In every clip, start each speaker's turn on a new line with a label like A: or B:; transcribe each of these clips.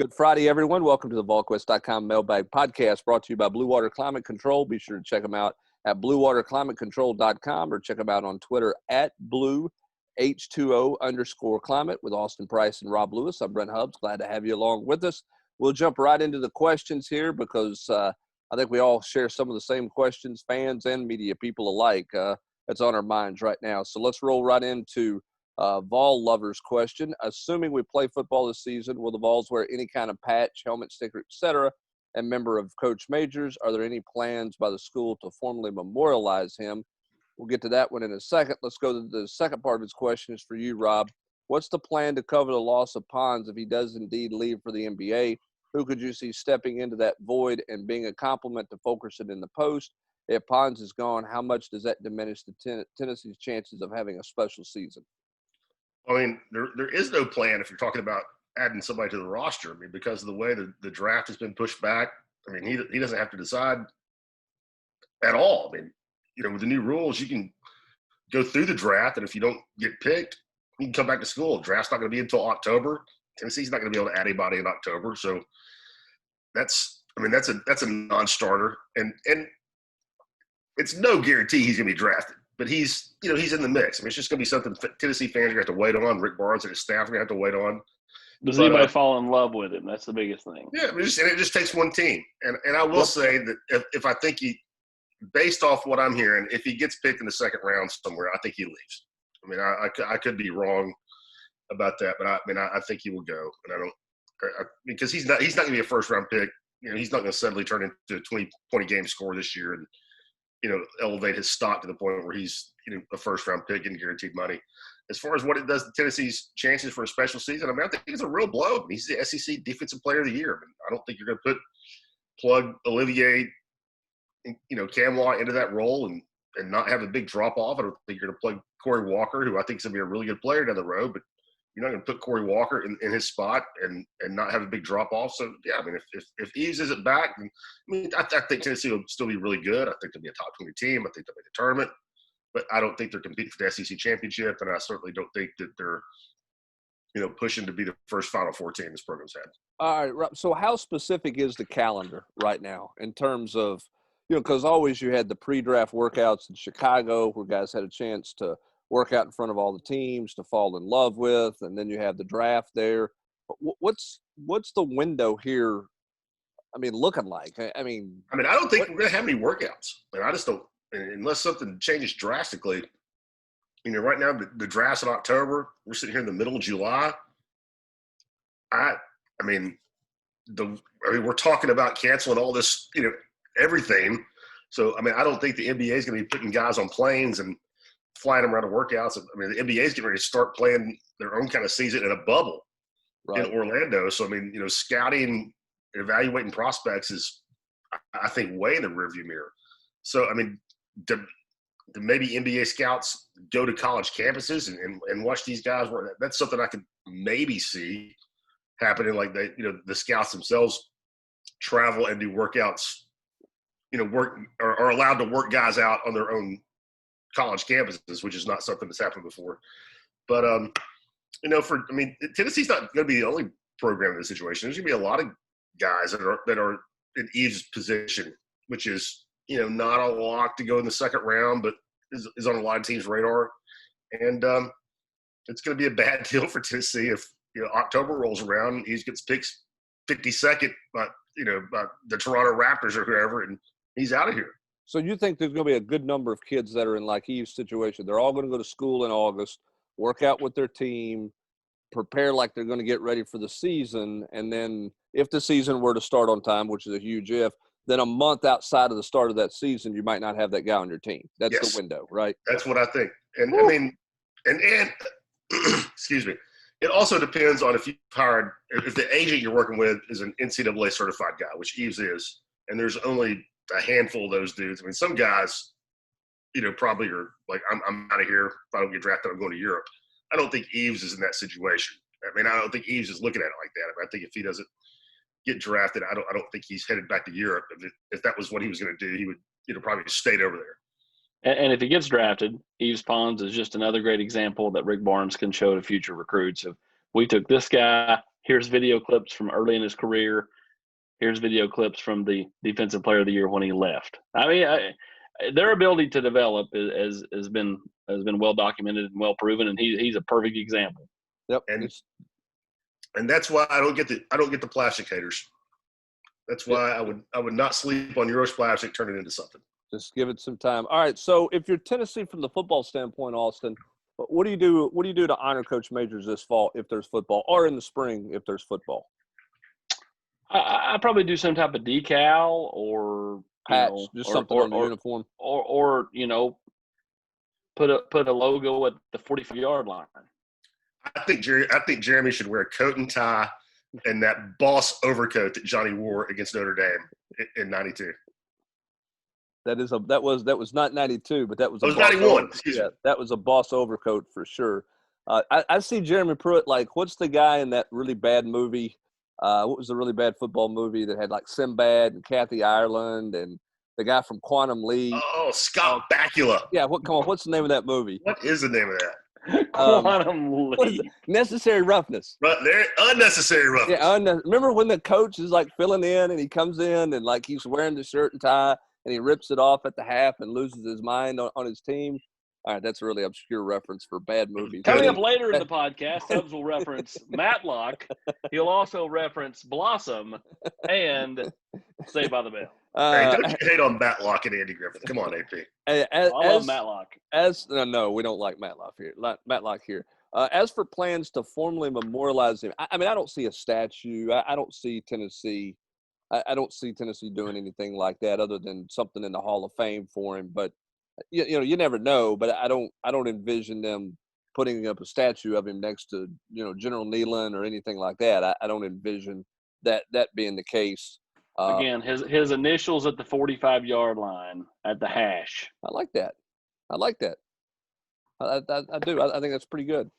A: Good Friday, everyone. Welcome to the Volquest.com mailbag podcast brought to you by Blue Water Climate Control. Be sure to check them out at bluewaterclimatecontrol.com or check them out on Twitter at BlueH2O_climate with Austin Price and Rob Lewis. I'm Brent Hubbs. Glad to have you along with us. We'll jump right into the questions here because I think we all share some of the same questions, fans and media people alike. That's on our minds right now. So let's roll right into Vol lovers question. Assuming we play football this season, will the Vols wear any kind of patch, helmet, sticker, etc.? And member of Coach Majors, are there any plans by the school to formally memorialize him? We'll get to that one in a second. Let's go to the second part of his question is for you, Rob. What's the plan to cover the loss of Pons if he does indeed leave for the NBA? Who could you see stepping into that void and being a complement to Fulkerson in the post? If Pons is gone, how much does that diminish the Tennessee's chances of having a special season?
B: I mean, there is no plan if you're talking about adding somebody to the roster. I mean, because of the way the draft has been pushed back, I mean, he doesn't have to decide at all. I mean, you know, with the new rules, you can go through the draft, and if you don't get picked, you can come back to school. The draft's not going to be until October. Tennessee's not going to be able to add anybody in October. So that's a non-starter. And it's no guarantee he's going to be drafted. But he's in the mix. I mean, it's just going to be something Tennessee fans are going to have to wait on. Rick Barnes and his staff are going to have to wait on.
C: Does anybody fall in love with him? That's the biggest thing.
B: Yeah, and it just takes one team. And I will say that if I think based off what I'm hearing, if he gets picked in the second round somewhere, I think he leaves. I mean, I could be wrong about that, but I think he will go. And because he's not going to be a first round pick. You know, he's not going to suddenly turn into a 20 game score this year and elevate his stock to the point where he's a first-round pick and guaranteed money. As far as what it does to Tennessee's chances for a special season, I mean, I think it's a real blow. I mean, he's the SEC Defensive Player of the Year. I mean, I don't think you're going to plug Olivier, Camlock into that role and not have a big drop-off. I don't think you're going to plug Corey Walker, who I think is going to be a really good player down the road, but you're not going to put Corey Walker in his spot and not have a big drop-off. So, yeah, I mean, if Eves isn't back, I think Tennessee will still be really good. I think they'll be a top 20 team. I think they'll make the tournament. But I don't think they're competing for the SEC championship, and I certainly don't think that they're, pushing to be the first Final Four team this program's had.
A: All right, Rob, so how specific is the calendar right now in terms of, because always you had the pre-draft workouts in Chicago where guys had a chance to work out in front of all the teams to fall in love with, and then you have the draft there. What's the window here? I mean, looking like. I don't
B: think we're going to have any workouts. I just don't, unless something changes drastically. Right now the draft's in October. We're sitting here in the middle of July. We're talking about canceling all this, everything. So I don't think the NBA is going to be putting guys on planes and flying them around to workouts. I mean, the NBA is getting ready to start playing their own kind of season in a bubble in Orlando. So, scouting, evaluating prospects is, I think, way in the rearview mirror. So, do maybe NBA scouts go to college campuses and watch these guys work? That's something I could maybe see happening. Like the scouts themselves travel and do workouts, are allowed to work guys out on their own college campuses, which is not something that's happened before. But, Tennessee's not going to be the only program in this situation. There's going to be a lot of guys that are in Eve's position, which is, not a lot to go in the second round, but is on a lot of teams' radar. And it's going to be a bad deal for Tennessee if, October rolls around and Eves gets picked 52nd by the Toronto Raptors or whoever, and he's out of here.
A: So you think there's going to be a good number of kids that are in like Eve's situation? They're all going to go to school in August, work out with their team, prepare like they're going to get ready for the season, and then if the season were to start on time, which is a huge if, then a month outside of the start of that season, you might not have that guy on your team. That's the window, right?
B: That's what I think. And and excuse me. It also depends on if the agent you're working with is an NCAA certified guy, which Eves is, and there's only a handful of those dudes. Some guys, probably are like, I'm out of here. If I don't get drafted, I'm going to Europe. I don't think Eves is in that situation. I don't think Eves is looking at it like that. I think if he doesn't get drafted, I don't think he's headed back to Europe. If that was what he was going to do, he would probably stayed over there.
C: And if he gets drafted, Eves Pons is just another great example that Rick Barnes can show to future recruits of, we took this guy, Here's video clips from early in his career. Here's video clips from the Defensive Player of the Year when he left. I mean, their ability to develop has been well documented and well proven, and he's a perfect example.
A: Yep.
B: And that's why I don't get the plastic haters. That's why I would not sleep on Euro plastic, turn it into something.
A: Just give it some time. All right. So if you're Tennessee from the football standpoint, Austin, what do you do? What do you do to honor Coach Majors this fall if there's football, or in the spring if there's football?
C: I probably do some type of decal or
A: patch, something on the uniform,
C: or put a logo at the 45-yard line.
B: I think Jeremy should wear a coat and tie and that boss overcoat that Johnny wore against Notre Dame in '92.
A: That was not 92, but that was
B: 91. Excuse me.
A: That was a boss overcoat for sure. I see Jeremy Pruitt like, what's the guy in that really bad movie? What was the really bad football movie that had like Sinbad and Kathy Ireland and the guy from Quantum League?
B: Oh, Scott Bakula.
A: Yeah, what's the name of that movie?
B: What is the name of that?
C: Quantum League.
A: Necessary Roughness.
B: Unnecessary Roughness.
A: Yeah, remember when the coach is like filling in and he comes in and like he's wearing the shirt and tie and he rips it off at the half and loses his mind on his team? All right, that's a really obscure reference for bad movies.
C: Coming up later in the podcast, Tubbs will reference Matlock. He'll also reference Blossom and Saved by the Bell.
B: Hey, don't you hate on Matlock and Andy Griffith. Come on, AP.
C: I love Matlock.
A: No, we don't like Matlock here. As for plans to formally memorialize him, I mean, I don't see a statue. I don't see Tennessee. I don't see Tennessee doing anything like that other than something in the Hall of Fame for him. But you never know. But I don't envision them putting up a statue of him next to General Neyland or anything like that. I don't envision that being the case.
C: Again, his initials at the 45-yard line at the hash.
A: I like that. I do. I think that's pretty good.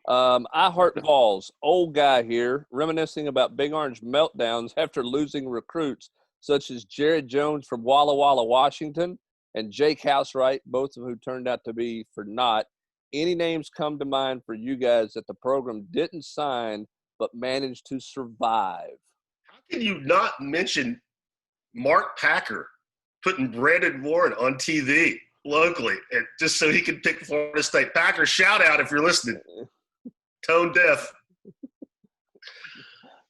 A: I heart Vols. Old guy here, reminiscing about Big Orange meltdowns after losing recruits such as Jared Jones from Walla Walla, Washington, and Jake Housewright, both of who turned out to be for naught. Any names come to mind for you guys that the program didn't sign but managed to survive?
B: How can you not mention Mark Packer putting Brandon Warren on TV locally, and just so he can pick Florida State? Packer, shout out if you're listening. Tone deaf.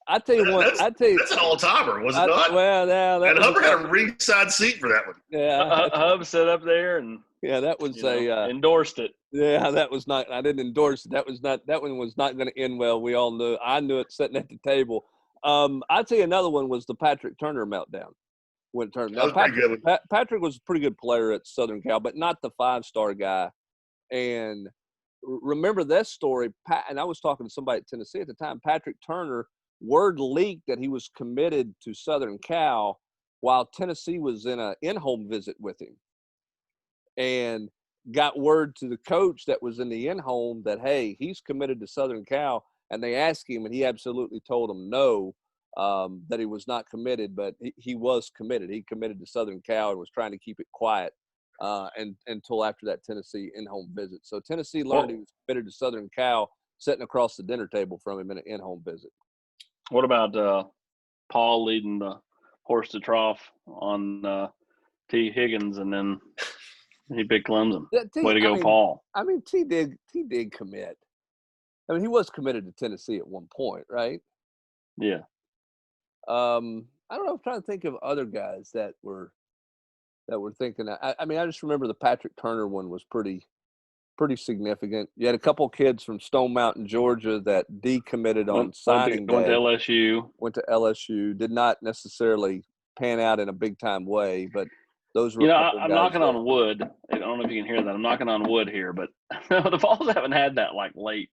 A: I tell you what.
B: That's an all-timer, was it not?
A: Well, yeah.
B: And Hubbard had a ringside seat for that one.
C: Yeah, Hub sat up there and
A: that was
C: endorsed it.
A: Yeah, that was not. I didn't endorse it. That one was not going to end well. We all knew. I knew it sitting at the table. I'd say another one was the Patrick Turner meltdown. When it turned out, Patrick was a pretty good player at Southern Cal, but not the 5-star guy. And remember that story. And I was talking to somebody at Tennessee at the time. Patrick Turner, word leaked that he was committed to Southern Cal while Tennessee was in an in-home visit with him, and got word to the coach that was in the in-home that, hey, he's committed to Southern Cal. And they asked him, and he absolutely told them no, that he was not committed, but he was committed. He committed to Southern Cal and was trying to keep it quiet until after that Tennessee in-home visit. So Tennessee learned he was committed to Southern Cal sitting across the dinner table from him in an in-home visit.
C: What about Paul leading the horse to trough on T. Higgins, and then he picked Clemson? Way to go, Paul.
A: I mean, T did commit. I mean, he was committed to Tennessee at one point, right?
C: Yeah.
A: I don't know. I'm trying to think of other guys that were thinking. I mean, I just remember the Patrick Turner one was pretty significant. You had a couple kids from Stone Mountain, Georgia, that decommitted on signing day.
C: Went to
A: LSU. Did not necessarily pan out in a big time way, but those were.
C: I'm knocking on wood. I don't know if you can hear that. I'm knocking on wood here, but the Vols haven't had that like late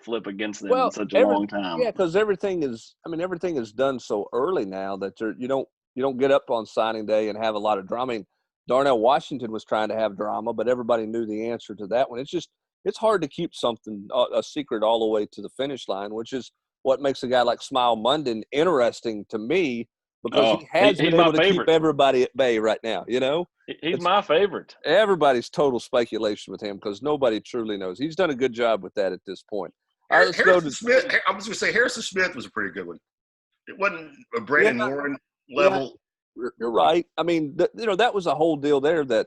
C: flip against them in such a long time.
A: Yeah, because everything is done so early now that you don't get up on signing day and have a lot of drama. I mean, Darnell Washington was trying to have drama, but everybody knew the answer to that one. It's hard to keep something a secret all the way to the finish line, which is what makes a guy like Smile Munden interesting to me, because he has been able to keep everybody at bay right now.
C: He's my favorite.
A: Everybody's total speculation with him because nobody truly knows. He's done a good job with that at this point. All right, let's go
B: Harrison
A: to
B: Smith. I was going to say Harrison Smith was a pretty good one. It wasn't a Brandon Warren level.
A: You're right. I mean, that was a whole deal there that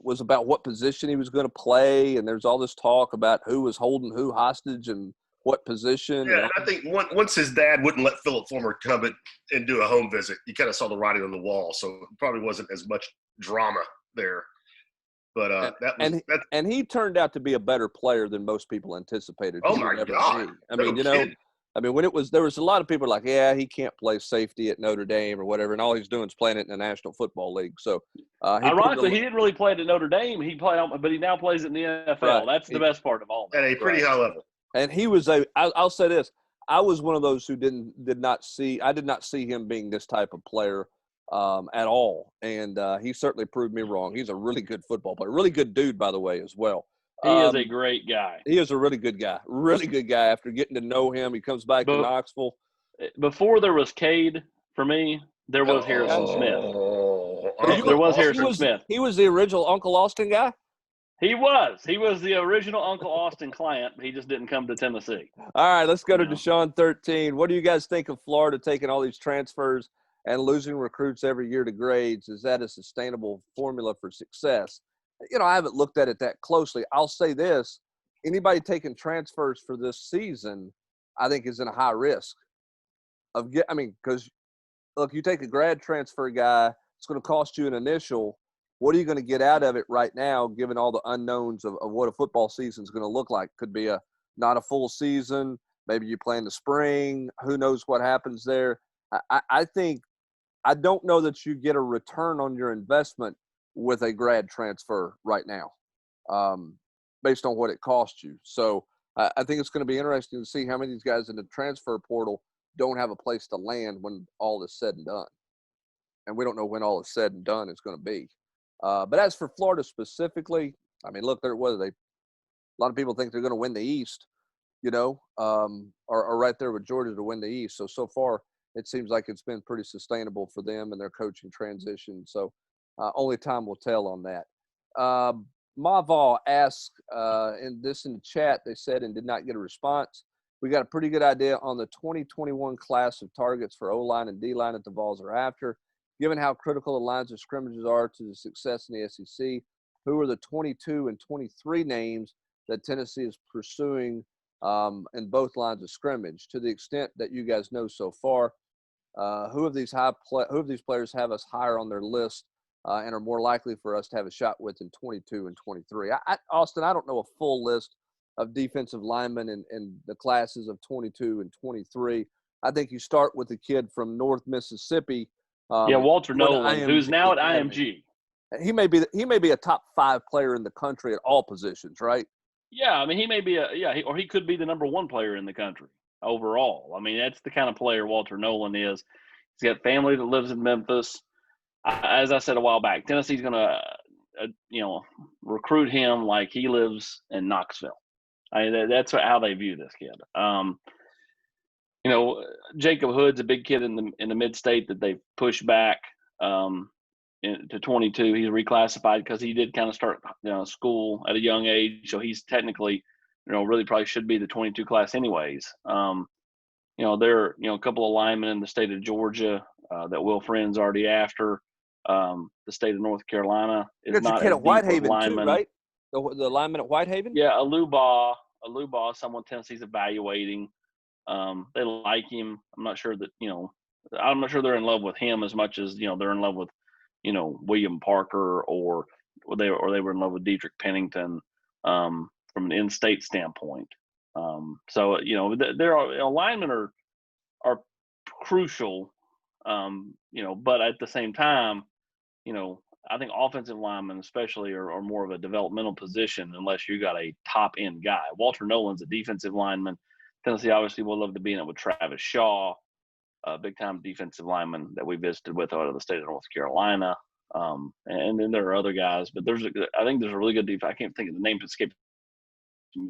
A: was about what position he was going to play, and there's all this talk about who was holding who hostage and what position.
B: Yeah, and I think once his dad wouldn't let Philip Fulmer come and do a home visit, you kind of saw the writing on the wall. So it probably wasn't as much drama there. But
A: and he turned out to be a better player than most people anticipated.
B: Oh my God!
A: I mean, there was a lot of people like, yeah, he can't play safety at Notre Dame or whatever, and all he's doing is playing it in the National Football League. So,
C: ironically, he didn't really play it at Notre Dame. But he now plays it in the NFL. Right. That's the best part of all that.
B: At a pretty high level.
A: And he was I'll say this: I was one of those who did not see him being this type of player at all, and he certainly proved me wrong. He's a really good football player, really good dude, by the way, as well.
C: He is a great guy.
A: He is a really good guy. Really good guy. After getting to know him, he comes back to Knoxville.
C: Before there was Cade, for me, there was Harrison Smith. There was Harrison Smith.
A: He was the original Uncle Austin guy?
C: He was. He was the original Uncle Austin client. He just didn't come to Tennessee.
A: All right, let's go to Deshaun 13. What do you guys think of Florida taking all these transfers and losing recruits every year to grades? Is that a sustainable formula for success? I haven't looked at it that closely. I'll say this. Anybody taking transfers for this season, I think, is in a high risk because, look, you take a grad transfer guy, it's going to cost you an initial. What are you going to get out of it right now, given all the unknowns of what a football season is going to look like? Could be not a full season. Maybe you play in the spring. Who knows what happens there? I don't know that you get a return on your investment with a grad transfer right now, based on what it costs you. So I think it's going to be interesting to see how many of these guys in the transfer portal don't have a place to land when all is said and done. And we don't know when all is said and done is going to be. But as for Florida specifically, I mean, look, a lot of people think they're going to win the East, or right there with Georgia to win the East. So far, it seems like it's been pretty sustainable for them and their coaching transition. So only time will tell on that. Maval asked in the chat, they said, and did not get a response. We got a pretty good idea on the 2021 class of targets for O-line and D-line that the Vols are after. Given how critical the lines of scrimmages are to the success in the SEC, who are the 22 and 23 names that Tennessee is pursuing in both lines of scrimmage? To the extent that you guys know so far, who of these players have us higher on their list and are more likely for us to have a shot with in 22 and 23? Austin, I don't know a full list of defensive linemen in the classes of 22 and 23. I think you start with the kid from North Mississippi.
C: Walter Nolan, who's now at IMG.
A: He may be a top 5 player in the country at all positions, right?
C: Yeah, I mean, he may be or he could be the number 1 player in the country overall. I mean, that's the kind of player Walter Nolan is. He's got family that lives in Memphis. As I said a while back, Tennessee's going to, recruit him like he lives in Knoxville. I mean, that's how they view this kid. Jacob Hood's a big kid in the mid-state that they pushed back to 22. He's reclassified because he did kind of start school at a young age, so he's technically, really probably should be the 22 class anyways. There are a couple of linemen in the state of Georgia that Will Friend's already after. The state of North Carolina is not a kid at Whitehaven too, right?
A: The lineman at Whitehaven.
C: Yeah, Aluba, someone Tennessee's evaluating. They like him. I'm not sure they're in love with him as much as they're in love with William Parker or they were in love with Dietrich Pennington from an in-state standpoint. So there are linemen are crucial, but at the same time, I think offensive linemen especially are more of a developmental position unless you got a top end guy. Walter Nolan's a defensive lineman. Tennessee obviously would love to be in it with Travis Shaw, a big-time defensive lineman that we visited with out of the state of North Carolina. And then there are other guys, but I think there's a really good defense. I can't think of the name to escape.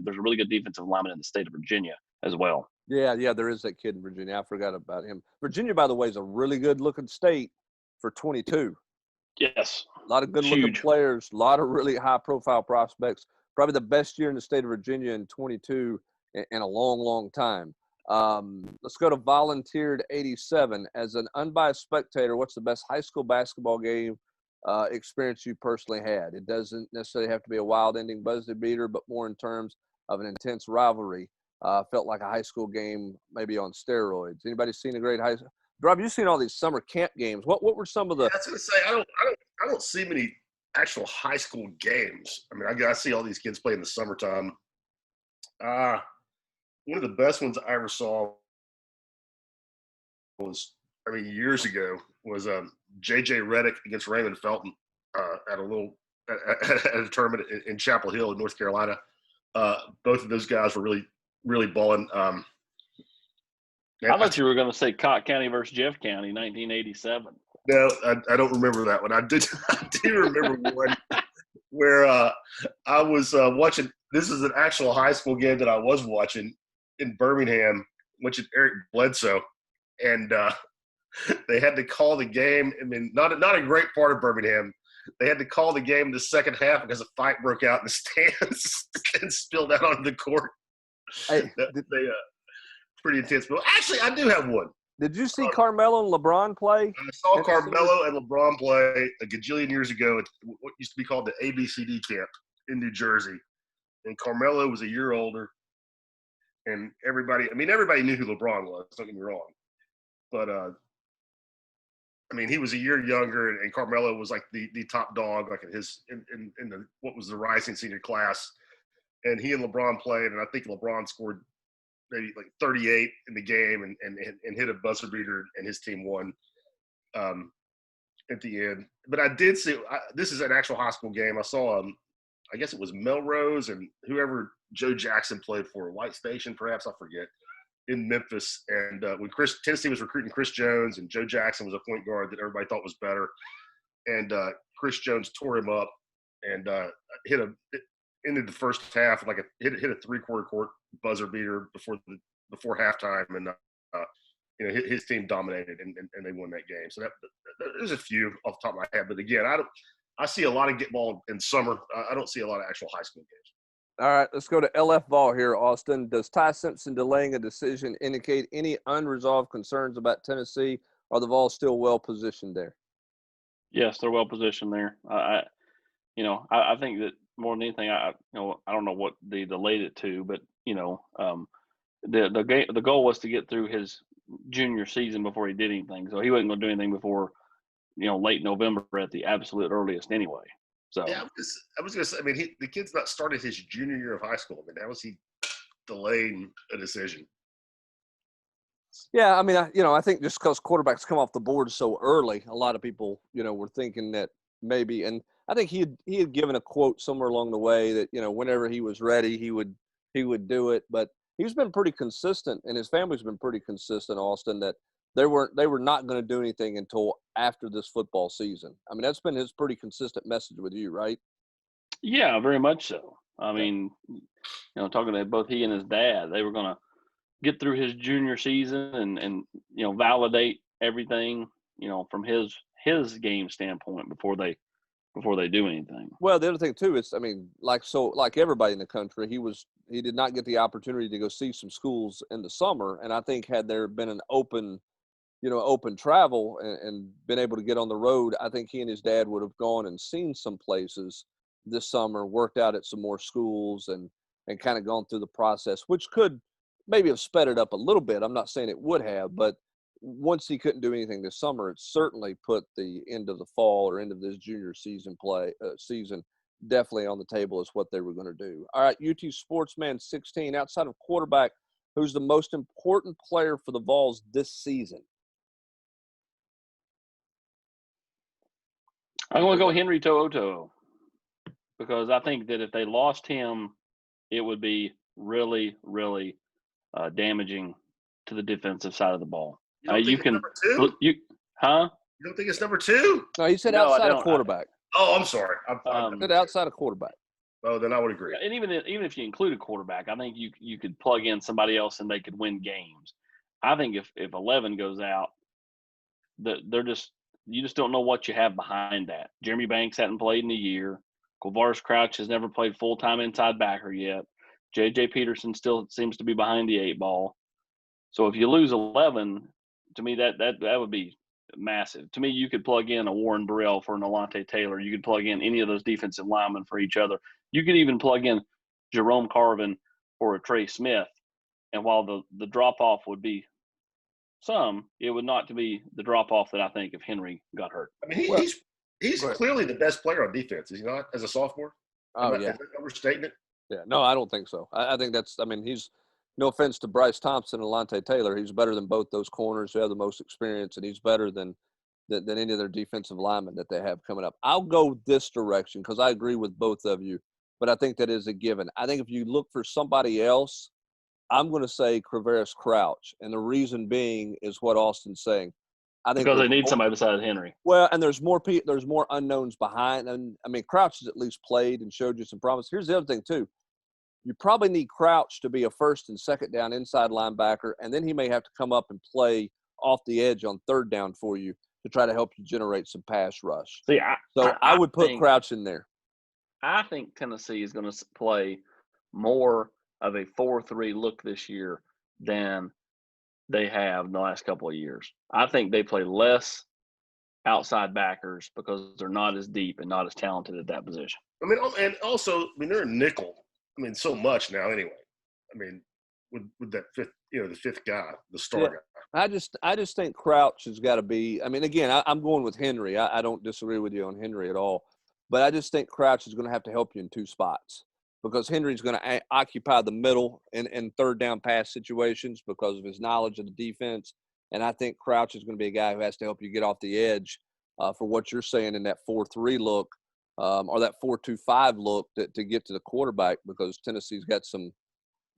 C: There's a really good defensive lineman in the state of Virginia as well.
A: Yeah, there is that kid in Virginia. I forgot about him. Virginia, by the way, is a really good-looking state for 22.
C: Yes.
A: A lot of good-looking players, a lot of really high-profile prospects. Probably the best year in the state of Virginia in 22 in a long, long time. Let's go to Volunteered 87. As an unbiased spectator, what's the best high school basketball game experience you personally had? It doesn't necessarily have to be a wild ending buzzer beater, but more in terms of an intense rivalry. Felt like a high school game, maybe on steroids. Anybody seen a great high school? Rob, you've seen all these summer camp games. What were some of the?
B: Yeah, I was going to say I don't see many actual high school games. I mean, I see all these kids play in the summertime. One of the best ones I ever saw was, I mean, years ago, was J.J. Redick against Raymond Felton at a tournament in Chapel Hill in North Carolina. Both of those guys were really, really balling.
C: I thought you were going to say Cott County versus Jeff County, 1987.
B: No, I don't remember that one. I do remember one where I was watching. This is an actual high school game that I was watching in Birmingham, which is Eric Bledsoe, and they had to call the game. I mean, not a great part of Birmingham. They had to call the game in the second half because a fight broke out in the stands and spilled out onto the court.
A: Hey,
B: pretty intense. But actually, I do have one.
A: Did you see Carmelo and LeBron play?
B: I saw Carmelo and LeBron play a gajillion years ago at what used to be called the ABCD camp in New Jersey. And Carmelo was a year older. And everybody knew who LeBron was, don't get me wrong. But, I mean, he was a year younger, and Carmelo was like the top dog, like in the what was the rising senior class. And he and LeBron played, and I think LeBron scored maybe like 38 in the game and hit a buzzer beater, and his team won at the end. But I did see this is an actual high school game. I saw I guess it was Melrose and whoever Joe Jackson played for, White Station perhaps, I forget, in Memphis. And when Tennessee was recruiting Chris Jones, and Joe Jackson was a point guard that everybody thought was better, and Chris Jones tore him up and ended the first half like hit a 3/4 court buzzer beater before halftime, and his team dominated and they won that game. So that there's a few off the top of my head, but again, I see a lot of get ball in summer. I don't see a lot of actual high school games.
A: All right, let's go to LF Ball here, Austin. Does Ty Simpson delaying a decision indicate any unresolved concerns about Tennessee? Are the Vols still well positioned there?
C: Yes, they're well positioned there. I think that more than anything, I don't know what they delayed it to, but the goal was to get through his junior season before he did anything. So he wasn't going to do anything before late November at the absolute earliest anyway. So
B: yeah, I was going to say, I mean, the kid's not started his junior year of high school. I mean, how was he delaying a decision?
A: Yeah, I mean, I think just because quarterbacks come off the board so early, a lot of people, were thinking that maybe, and I think he had given a quote somewhere along the way that, whenever he was ready, he would do it. But he's been pretty consistent, and his family's been pretty consistent, Austin, that they were not going to do anything until after this football season. I mean, that's been his pretty consistent message with you, right?
C: Yeah, very much so. I mean, talking to both he and his dad, they were going to get through his junior season and validate everything, from his game standpoint before they do anything.
A: Well, the other thing too is, I mean, like everybody in the country, he did not get the opportunity to go see some schools in the summer, and I think had there been an open travel and been able to get on the road, I think he and his dad would have gone and seen some places this summer, worked out at some more schools, and kind of gone through the process, which could maybe have sped it up a little bit. I'm not saying it would have, but once he couldn't do anything this summer, it certainly put the end of the fall or end of this junior season season definitely on the table as what they were going to do. All right, UT Sportsman 16, outside of quarterback, who's the most important player for the Vols this season?
C: I'm going to go Henry To'oTo'o because I think that if they lost him, it would be really, really damaging to the defensive side of the ball. You can
B: number two?
C: You
B: don't think it's number two?
A: No, he said outside of quarterback.
B: I'm sorry.
A: I said outside of quarterback.
B: Oh, then I would agree.
C: And even if you include a quarterback, I think you could plug in somebody else and they could win games. I think if 11 goes out, you just don't know what you have behind that. Jeremy Banks hadn't played in a year. Quavaris Crouch has never played full-time inside backer yet. J.J. Peterson still seems to be behind the 8 ball. So if you lose 11, to me that would be massive. To me, you could plug in a Warren Burrell for an Alontae Taylor. You could plug in any of those defensive linemen for each other. You could even plug in Jerome Carvin for a Trey Smith. And while the drop-off would be some, it would not to be the drop-off that I think if Henry got hurt.
B: I mean, he's clearly the best player on defense, is he not, as a sophomore?
A: Oh,
B: Is that overstating it?
A: Yeah, no, I don't think so. I think that's – I mean, he's – no offense to Bryce Thompson and Alontae Taylor, he's better than both those corners who have the most experience, and he's better than any of their defensive linemen that they have coming up. I'll go this direction because I agree with both of you, but I think that is a given. I think if you look for somebody else, I'm going to say Quavaris Crouch, and the reason being is what Austin's saying. I think
C: because they need somebody besides Henry.
A: Well, and there's more unknowns behind. And I mean, Crouch has at least played and showed you some promise. Here's the other thing too. You probably need Crouch to be a first and second down inside linebacker, and then he may have to come up and play off the edge on third down for you to try to help you generate some pass rush.
C: See,
A: I would put Crouch in there.
C: I think Tennessee is going to play more of a 4-3 look this year than they have in the last couple of years. I think they play less outside backers because they're not as deep and not as talented at that position.
B: I mean, and also, I mean, they're a nickel. I mean, so much now anyway. I mean, with that fifth, the fifth guy, the star guy.
A: I just think Crouch has got to be – I mean, again, I'm going with Henry. I don't disagree with you on Henry at all. But I just think Crouch is going to have to help you in two spots because Henry's going to occupy the middle in third down pass situations because of his knowledge of the defense. And I think Crouch is going to be a guy who has to help you get off the edge for what you're saying in that 4-3 look. Or that 4-2-5 look to get to the quarterback because Tennessee's got some,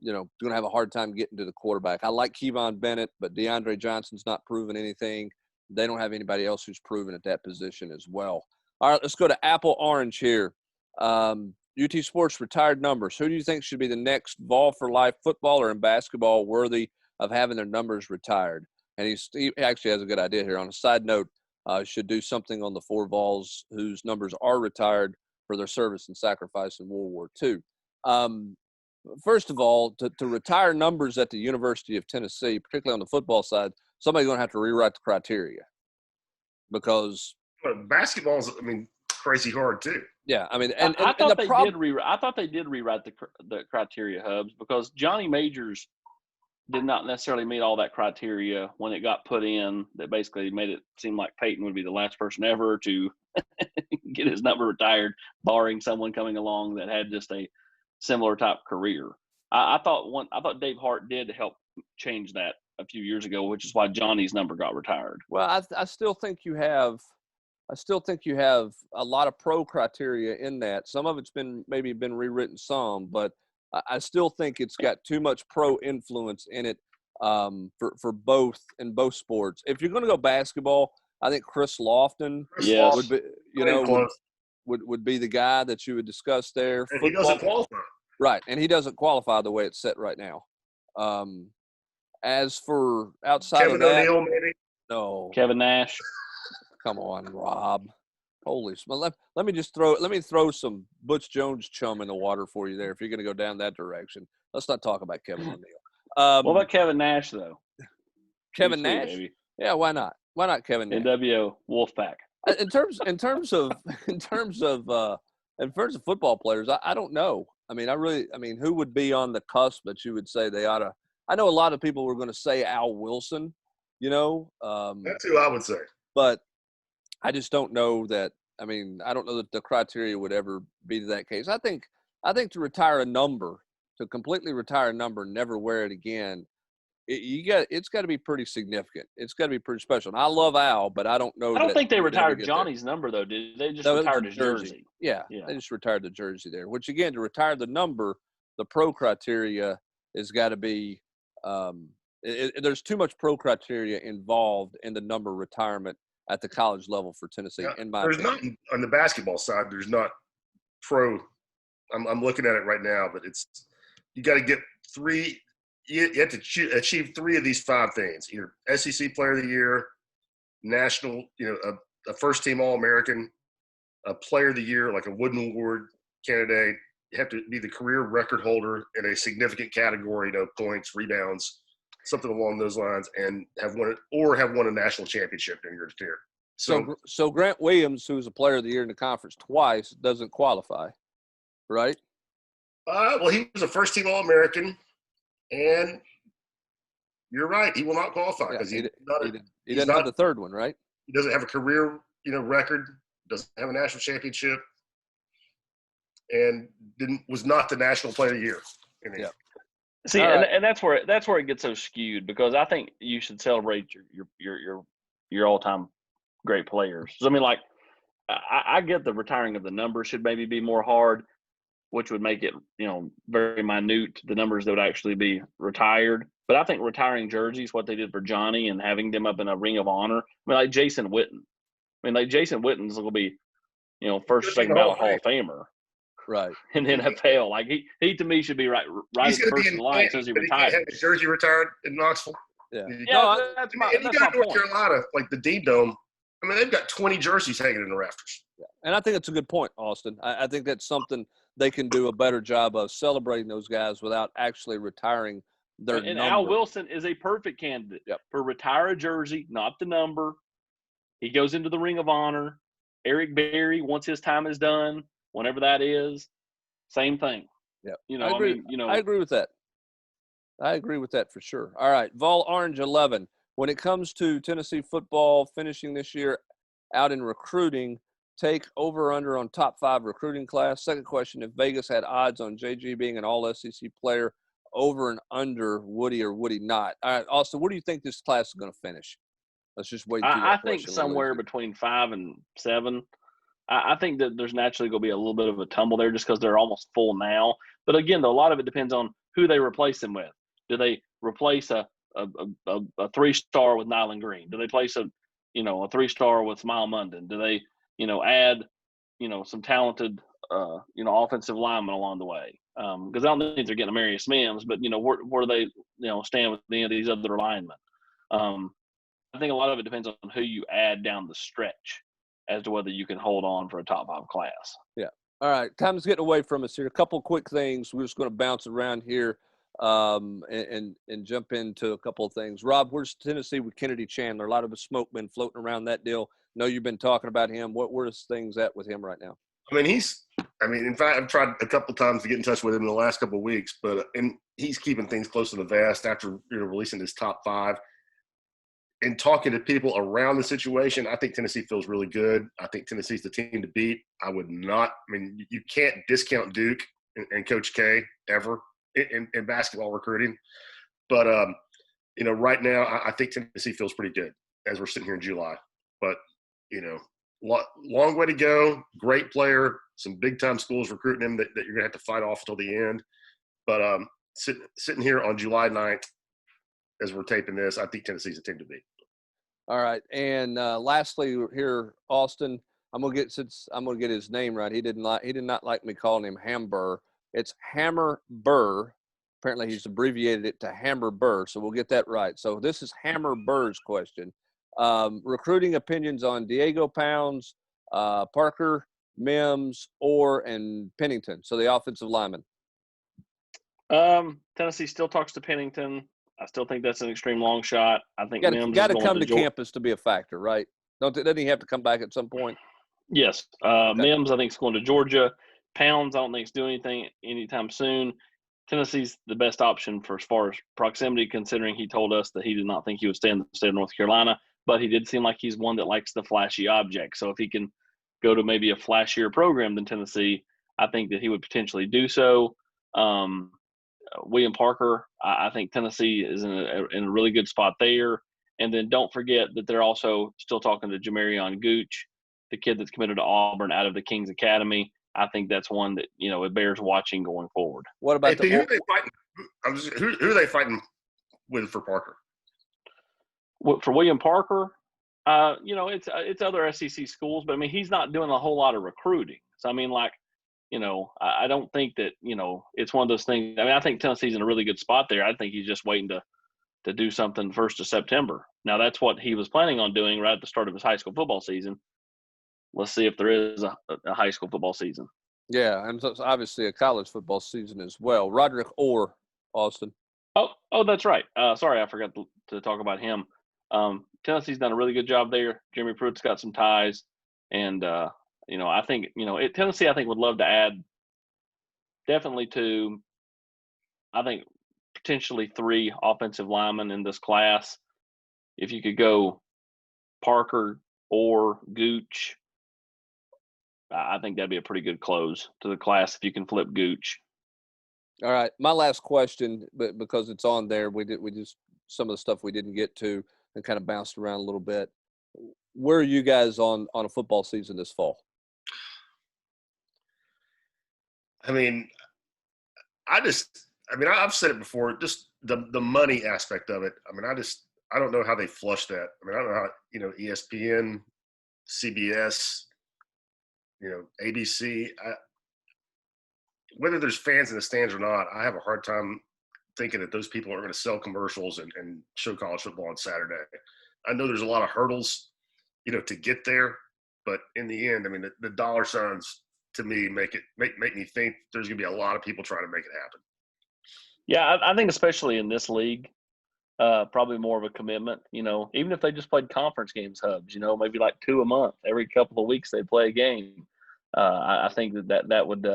A: going to have a hard time getting to the quarterback. I like Kevon Bennett, but DeAndre Johnson's not proven anything. They don't have anybody else who's proven at that position as well. All right, let's go to Apple Orange here. UT Sports retired numbers. Who do you think should be the next Vol for Life footballer and basketball worthy of having their numbers retired? And he actually has a good idea here. On a side note, should do something on the 4 Vols whose numbers are retired for their service and sacrifice in World War II. First of all, to retire numbers at the University of Tennessee, particularly on the football side, somebody's going to have to rewrite the criteria because
B: basketball is, crazy hard too.
A: Yeah,
C: I thought they did rewrite the criteria, Hubs, because Johnny Majors did not necessarily meet all that criteria when it got put in. That basically made it seem like Peyton would be the last person ever to get his number retired, barring someone coming along that had just a similar type career. I thought Dave Hart did help change that a few years ago, which is why Johnny's number got retired.
A: Well, I still think you have a lot of pro criteria in that. Some of it's been rewritten some, but I still think it's got too much pro influence in it for both in both sports. If you're going to go basketball, I think Chris Lofton would be, would be the guy that you would discuss there.
B: And he doesn't qualify.
A: Right, and he doesn't qualify the way it's set right now. As for outside
B: Kevin
A: of that,
B: O'Neal, maybe?
A: No.
C: Kevin Nash.
A: Come on, Rob. Holy smokes. Let me throw some Butch Jones chum in the water for you there if you're going to go down that direction. Let's not talk about Kevin O'Neal.
C: What about Kevin Nash, though?
A: Kevin Nash? Baby. Yeah, why not? Why not Kevin Nash?
C: NWO Wolfpack.
A: In terms of football players, I don't know. Who would be on the cusp that you would say they ought to? I know a lot of people were going to say Al Wilson,
B: That's who I would say.
A: But I just don't know that. I don't know that the criteria would ever be that case. I think to retire a number, to completely retire a number and never wear it again, it's got to be pretty significant. It's got to be pretty special. And I love Al, but I don't know.
C: I don't think they retired Johnny's number though. Did they? Just retired his jersey.
A: Yeah, they just retired the jersey there. Which again, to retire the number, the pro criteria has got to be. There's too much pro criteria involved in the number retirement at the college level for Tennessee.
B: Yeah,
A: in my
B: there's
A: opinion.
B: not on the basketball side. There's not pro. I'm looking at it right now, but you got to get 3. You have to achieve 3 of these 5 things: either SEC Player of the Year, national, a first team All-American, a Player of the Year like a Wooden Award candidate, You have to be the career record holder in a significant category, points, rebounds, something along those lines, and have won a national championship in your tenure.
A: So Grant Williams, who's a player of the year in the conference twice, doesn't qualify, right?
B: Well, he was a first-team All-American, and you're right. He will not qualify because
A: he didn't have the third one, right?
B: He doesn't have a career, record, doesn't have a national championship, and was not the national player of the year.
A: Yeah.
C: See, and that's where it gets so skewed, because I think you should celebrate your all-time great players. So, I mean, like, I get the retiring of the numbers should maybe be more hard, which would make it, very minute, the numbers that would actually be retired. But I think retiring jerseys, what they did for Johnny and having them up in a ring of honor. I mean, like Jason Witten. Jason Witten's going to be, first, second ballot Hall of Famer.
A: Right.
C: In the NFL. Like, he to me should be right
B: He's
C: at the first in line as soon as he retires.
B: He have his jersey retired in Knoxville.
C: Yeah.
B: That's my North Carolina, like the D-Dome. I mean, they've got 20 jerseys hanging in the rafters.
A: Yeah. And I think it's a good point, Austin. I think that's something they can do a better job of, celebrating those guys without actually retiring their number.
C: And Al Wilson is a perfect candidate for retire a jersey, not the number. He goes into the Ring of Honor. Eric Berry, once his time is done, whenever that is, same thing.
A: Yeah.
C: I agree.
A: I agree with that. I agree with that for sure. All right. Vol Orange 11. When it comes to Tennessee football finishing this year out in recruiting, take over or under on top 5 recruiting class. Second question, if Vegas had odds on JG being an all-SEC player, over and under, would he or would he not? All right, Austin, where do you think this class is going to finish? Let's just wait.
C: I think somewhere between 5 and 7. I think that there's naturally going to be a little bit of a tumble there just because they're almost full now. But again, though, a lot of it depends on who they replace them with. Do they replace a 3-star with Nyland Green? Do they place a 3-star with Smile Munden? Do they, add, some talented, offensive linemen along the way? Because I don't think they're getting Amarius Mims, but, where do they, stand with any of these other linemen? I think a lot of it depends on who you add down the stretch as to whether you can hold on for a top 5 class.
A: Yeah. All right. Time's getting away from us here. A couple quick things. We're just going to bounce around here and jump into a couple of things. Rob, where's Tennessee with Kennedy Chandler? A lot of the smoke been floating around that deal. Know you've been talking about him. Where's things at with him right now?
B: In fact, I've tried a couple of times to get in touch with him in the last couple of weeks, and he's keeping things close to the vest after releasing his top 5. And talking to people around the situation, I think Tennessee feels really good. I think Tennessee's the team to beat. You can't discount Duke and Coach K ever in basketball recruiting. But, right now I think Tennessee feels pretty good as we're sitting here in July. But, long way to go. Great player. Some big-time schools recruiting him that you're going to have to fight off until the end. But sitting here on July 9th, as we're taping this, I think Tennessee's a team to beat.
A: All right, and lastly here, Austin, I'm gonna get his name right. He did not like me calling him Hamburr. It's Hammer Burr. Apparently, he's abbreviated it to Hammer Burr, so we'll get that right. So this is Hammer Burr's question. Recruiting opinions on Diego Pounds, Parker, Mims, and Pennington. So the offensive lineman.
C: Tennessee still talks to Pennington. I still think that's an extreme long shot. I think Mims
A: got to come to campus to be a factor, right? Doesn't he have to come back at some point?
C: Yes. Okay. Mims, I think, is going to Georgia. Pounds, I don't think is doing anything anytime soon. Tennessee's the best option for as far as proximity, considering he told us that he did not think he would stay in the state of North Carolina, but he did seem like he's one that likes the flashy object. So if he can go to maybe a flashier program than Tennessee, I think that he would potentially do so. William Parker, I think Tennessee is in a really good spot there. And then don't forget that they're also still talking to Jamarion Gooch, the kid that's committed to Auburn out of the Kings Academy. I think that's one that, it bears watching going forward.
A: What about
B: who are they fighting? Who are they fighting with for Parker?
C: For William Parker, it's other SEC schools, but he's not doing a whole lot of recruiting. So I don't think that, it's one of those things. I think Tennessee's in a really good spot there. I think he's just waiting to do something 1st of September. Now, that's what he was planning on doing right at the start of his high school football season. Let's see if there is a high school football season.
A: Yeah, and so it's obviously a college football season as well. Roderick Orr, Austin.
C: Oh, that's right. Sorry, I forgot to talk about him. Tennessee's done a really good job there. Jeremy Pruitt's got some ties, and I think Tennessee, I think, would love to add definitely to, I think, potentially 3 offensive linemen in this class. If you could go Parker or Gooch, I think that'd be a pretty good close to the class if you can flip Gooch.
A: All right, my last question, but because it's on there, we just some of the stuff we didn't get to and kind of bounced around a little bit. Where are you guys on a football season this fall?
B: I mean, I've said it before, just the money aspect of it. I mean, I don't know how they flush that. I mean, I don't know how, ESPN, CBS, ABC, whether there's fans in the stands or not, I have a hard time thinking that those people are going to sell commercials and show college football on Saturday. I know there's a lot of hurdles, to get there, but in the end, I mean, the dollar signs to me make me think there's going to be a lot of people trying to make it happen.
C: Yeah, I think especially in this league, probably more of a commitment. Even if they just played conference games, hubs, maybe like 2 a month, every couple of weeks they play a game. I think that would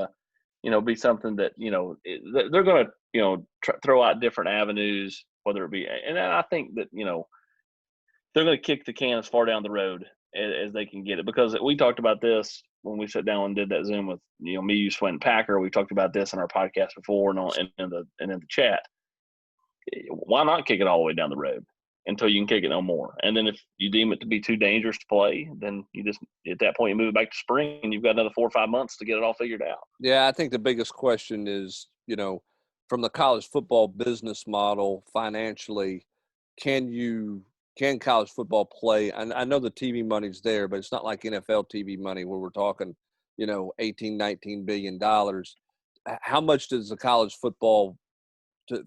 C: be something that they're going to throw out different avenues, whether it be, and I think that they're going to kick the can as far down the road as they can get it, because we talked about this when we sat down and did that Zoom with me, you, Swen, and Packer. We talked about this in our podcast before and in the chat. Why not kick it all the way down the road until you can kick it no more? And then if you deem it to be too dangerous to play, then you just, at that point, you move it back to spring and you've got another 4 or 5 months to get it all figured out.
A: Yeah, I think the biggest question is, from the college football business model financially, can college football play? And I know the TV money's there, but it's not like NFL TV money where we're talking, 18, $19 billion. How much does the college football to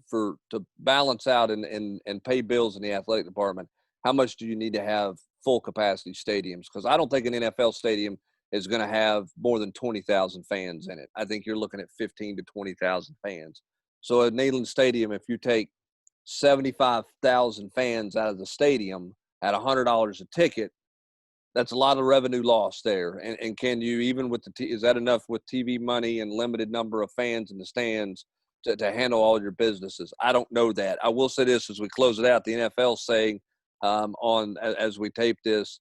A: balance out and pay bills in the athletic department? How much do you need to have full capacity stadiums? Because I don't think an NFL stadium is going to have more than 20,000 fans in it. I think you're looking at 15 to 20,000 fans. So at Neyland Stadium, if you take 75,000 fans out of the stadium at $100 a ticket, that's a lot of revenue lost there. And can you, even with is that enough with TV money and limited number of fans in the stands to handle all your businesses? I don't know that. I will say this as we close it out, the NFL saying as we tape this,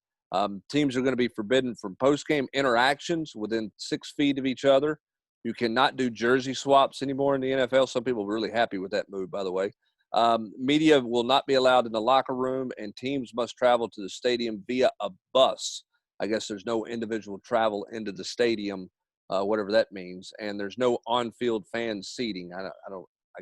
A: teams are going to be forbidden from post-game interactions within 6 feet of each other. You cannot do jersey swaps anymore in the NFL. Some people are really happy with that move, by the way. Media will not be allowed in the locker room, and teams must travel to the stadium via a bus. I guess there's no individual travel into the stadium, whatever that means. And there's no on-field fan seating. I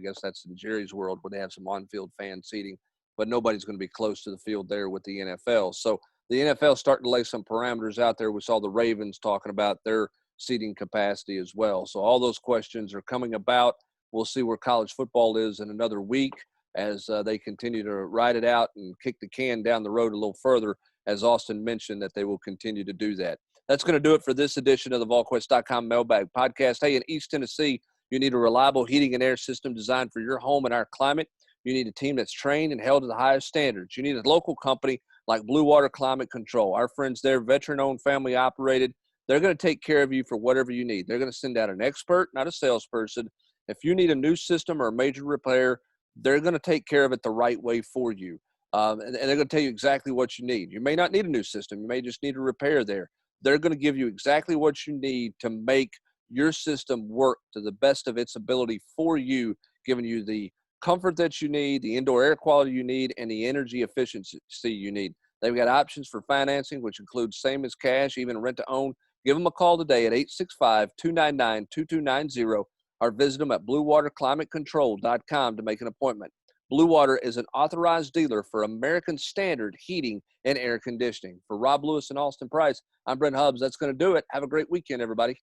A: guess that's in Jerry's world where they have some on-field fan seating, but nobody's going to be close to the field there with the NFL. So the NFL starting to lay some parameters out there. We saw the Ravens talking about their seating capacity as well. So all those questions are coming about. We'll see where college football is in another week as they continue to ride it out and kick the can down the road a little further, as Austin mentioned that they will continue to do that. That's going to do it for this edition of the Volquest.com Mailbag Podcast. Hey, in East Tennessee, you need a reliable heating and air system designed for your home and our climate. You need a team that's trained and held to the highest standards. You need a local company like Blue Water Climate Control. Our friends there, veteran-owned, family-operated. They're going to take care of you for whatever you need. They're going to send out an expert, not a salesperson. If you need a new system or a major repair, they're going to take care of it the right way for you. And they're going to tell you exactly what you need. You may not need a new system. You may just need a repair there. They're going to give you exactly what you need to make your system work to the best of its ability for you, giving you the comfort that you need, the indoor air quality you need, and the energy efficiency you need. They've got options for financing, which includes same as cash, even rent to own. Give them a call today at 865-299-2290 or visit them at bluewaterclimatecontrol.com to make an appointment. Blue Water is an authorized dealer for American Standard Heating and Air Conditioning. For Rob Lewis and Austin Price, I'm Brent Hubbs. That's going to do it. Have a great weekend, everybody.